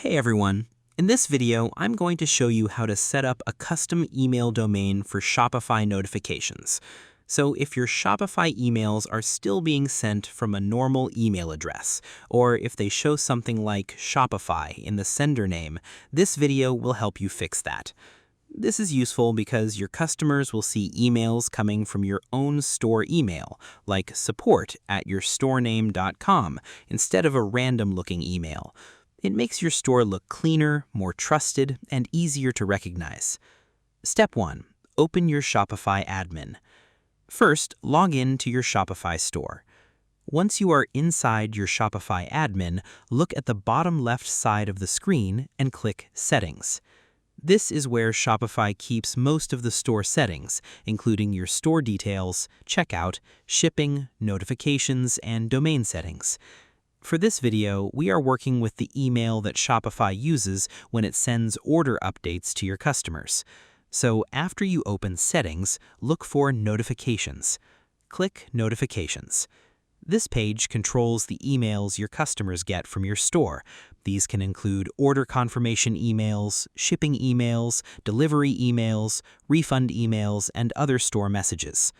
Hey everyone! In this video, I'm going to show you how to set up a custom email domain for Shopify notifications. So if your Shopify emails are still being sent from a normal email address, or if they show something like Shopify in the sender name, this video will help you fix that. This is useful because your customers will see emails coming from your own store email, like support@yourstorename.com, instead of a random-looking email. It makes your store look cleaner, more trusted, and easier to recognize. Step 1. Open your Shopify admin. First, log in to your Shopify store. Once you are inside your Shopify admin, look at the bottom left side of the screen and click Settings. This is where Shopify keeps most of the store settings, including your store details, checkout, shipping, notifications, and domain settings. For this video, we are working with the email that Shopify uses when it sends order updates to your customers. So after you open Settings, look for Notifications. Click Notifications. This page controls the emails your customers get from your store. These can include order confirmation emails, shipping emails, delivery emails, refund emails, and other store messages.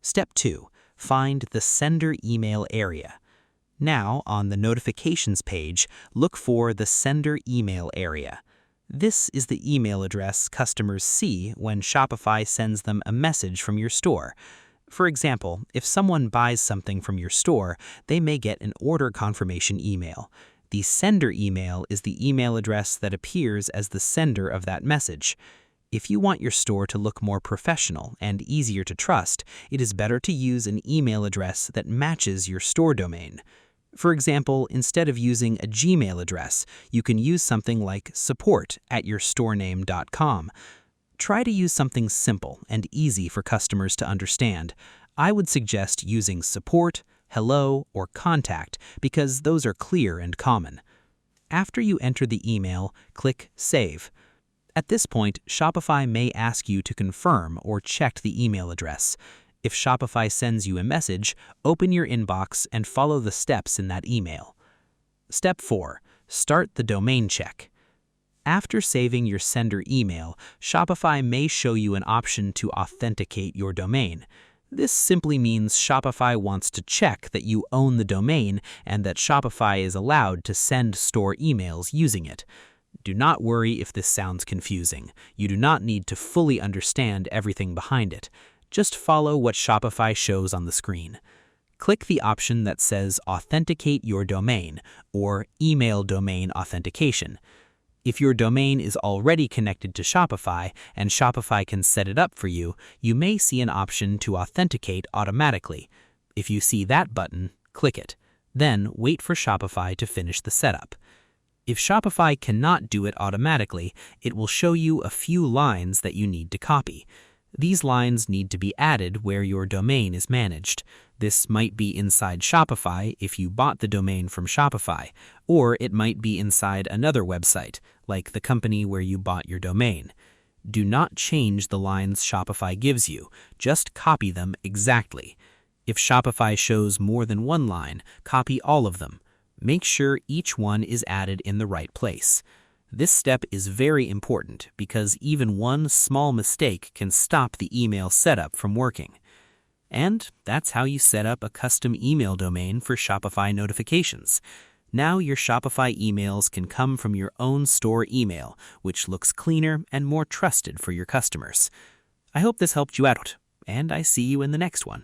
Step 2. Find the Sender Email area. Now, on the Notifications page, look for the Sender Email area. This is the email address customers see when Shopify sends them a message from your store. For example, if someone buys something from your store, they may get an order confirmation email. The sender email is the email address that appears as the sender of that message. If you want your store to look more professional and easier to trust, it is better to use an email address that matches your store domain. For example, instead of using a Gmail address, you can use something like support@yourstorename.com. Try to use something simple and easy for customers to understand. I would suggest using support, hello, or contact because those are clear and common. After you enter the email, click Save. At this point, Shopify may ask you to confirm or check the email address. If Shopify sends you a message, open your inbox and follow the steps in that email. Step 4. Start the domain check. After saving your sender email, Shopify may show you an option to authenticate your domain. This simply means Shopify wants to check that you own the domain and that Shopify is allowed to send store emails using it. Do not worry if this sounds confusing. You do not need to fully understand everything behind it. Just follow what Shopify shows on the screen. Click the option that says Authenticate Your Domain or Email Domain Authentication. If your domain is already connected to Shopify and Shopify can set it up for you, you may see an option to authenticate automatically. If you see that button, click it. Then wait for Shopify to finish the setup. If Shopify cannot do it automatically, it will show you a few lines that you need to copy. These lines need to be added where your domain is managed. This might be inside Shopify if you bought the domain from Shopify, or it might be inside another website, like the company where you bought your domain. Do not change the lines Shopify gives you, just copy them exactly. If Shopify shows more than one line, copy all of them. Make sure each one is added in the right place. This step is very important because even one small mistake can stop the email setup from working. And that's how you set up a custom email domain for Shopify notifications. Now your Shopify emails can come from your own store email, which looks cleaner and more trusted for your customers. I hope this helped you out, and I see you in the next one.